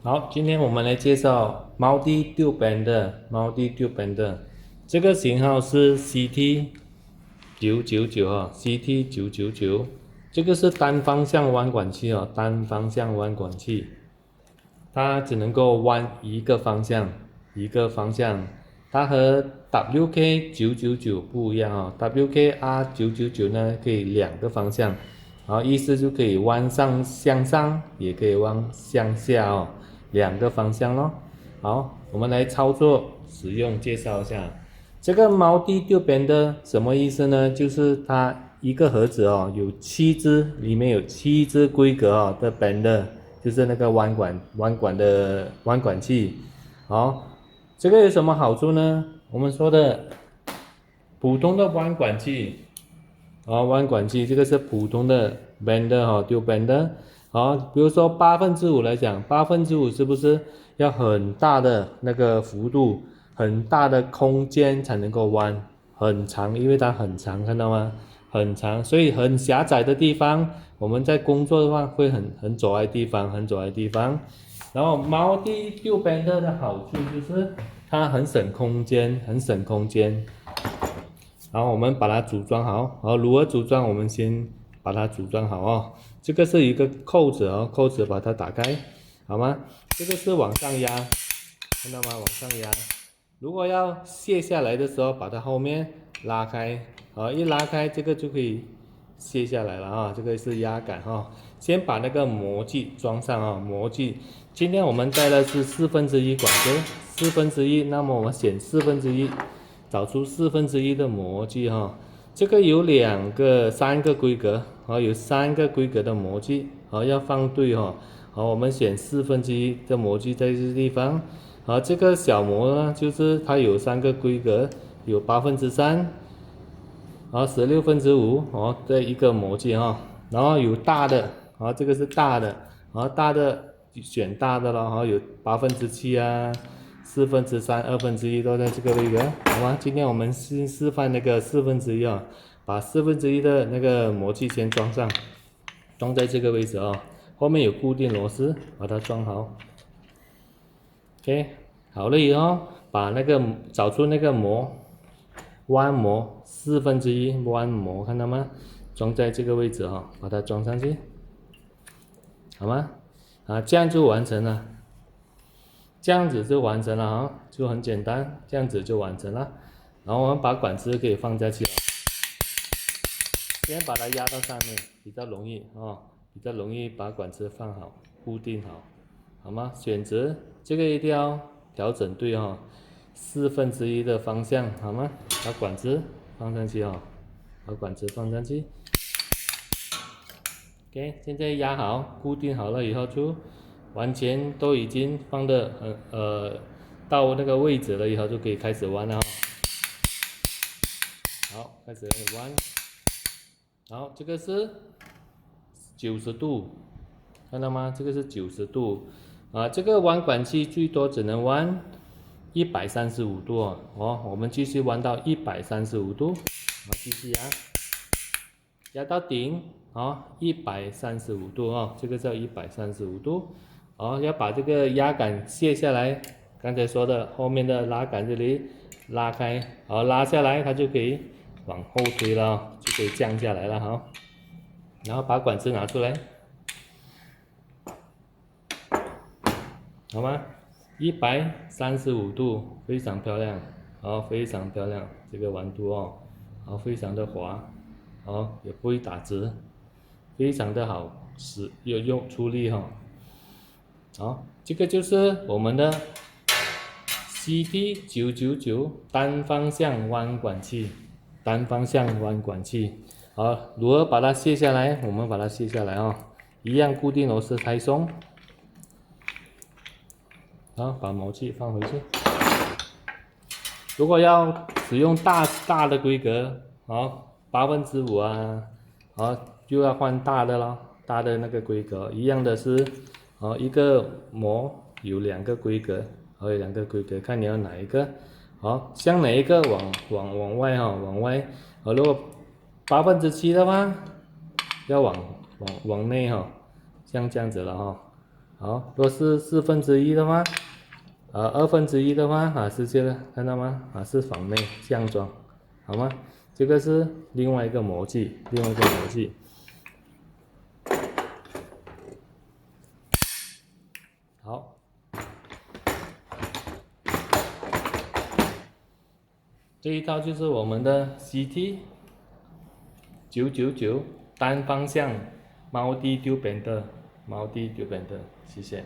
好，今天我们来介绍 Multi Tube Bender，Multi Tube Bender，这个型号是 CT999啊，CT999，这个是单方向弯管器哦，单方向弯管器，它只能够弯一个方向，一个方向。它和 WK999不一样哦，WKR999呢可以两个方向，然后意思就可以弯上向上，也可以弯向下哦，两个方向咯。好，我们来操作使用介绍一下。这个毛地丢边的什么意思呢？就是它一个盒子哦，有7只，里面有7只规格哦的 bender，就是那个弯管器。好，这个有什么好处呢？我们说的普通的弯管器，弯管器这个是普通的 bender 哈，丢 bender。好，比如说5%来讲，5%是不是要很大的那个幅度，很大的空间才能够弯，很长，因为它很长，看到吗？很长，所以很狭窄的地方，我们在工作的话会很阻碍地方，很阻碍地方。然后 multi tube bender 的好处就是它很省空间，很省空间。然后我们把它组装好，好，如何组装？我们先把它组装好哦。这个是一个扣子哦，扣子把它打开，好吗？这个是往上压，看到吗？往上压。如果要卸下来的时候，把它后面拉开，好，一拉开这个就可以卸下来了啊。这个是压杆哈。先把那个模具装上啊，模具。今天我们带的是1/4管子，1/4，那么我们选1/4。找出1/4的模具哈，这个有3个规格，好，有3个规格的模具，好，要放对哈，好，我们选1/4的模具在这个地方，好，这个小模呢，就是它有3个规格，有3%，好，16/5，哦，这一个模具哈，然后有大的，好，这个是大的，好，大的选大的了，好，有7%啊。3/4、1/2都在这个位置，好吗？今天我们先示范那个1/4啊，把1/4的那个模具先装上，装在这个位置啊，后面有固定螺丝，把它装好。OK，好了以后，把那个找出那个弯模1/4弯模，看到吗？装在这个位置哈，把它装上去，好吗？这样就完成了。这样子就完成了啊，就很简单，这样子就完成了。然后我们把管子可以放下去了，先把它压到上面，比较容易啊，比较容易把管子放好，固定好，好吗？选择这个一定要调整对哈，1/4的方向，好吗？把管子放上去啊，把管子放上去。OK， 现在压好，固定好了以后就完全都已经放的到那个位置了以后就可以开始弯了。好，开始弯。好，这个是90度，看到吗？这个是90度这个弯管器最多只能弯135度哦。我们继续弯到135度，好，继续压到顶，好，135度哦，这个叫135度。好，要把这个压杆卸下来，刚才说的后面的拉杆这里拉开，好，拉下来它就可以往后推了，就可以降下来了哈。然后把管子拿出来，好吗？135度，非常漂亮，好，非常漂亮，这个弯度哦，好，非常的滑，好，也不会打直，非常的好使，有用出力哈。好，这个就是我们的 CT999单方向弯管器，单方向弯管器。好，如何把它卸下来？我们把它卸下来哦，一样固定螺丝开松。好，把模具放回去。如果要使用大的规格，好，5%啊，好，就要换大的咯，大的那个规格，一样的是，一个模有2个规格，有2个规格，看你要哪一个，好，向哪一个往外哈，往外，如果7%的话，要往内哈，像这样子了哈，好，若是1/4的话，1/2的话是这个，看到吗？是仿内这样装，好吗？这个是另外一个模具，好，这一套就是我们的 CT999单方向毛地丢边的，谢谢。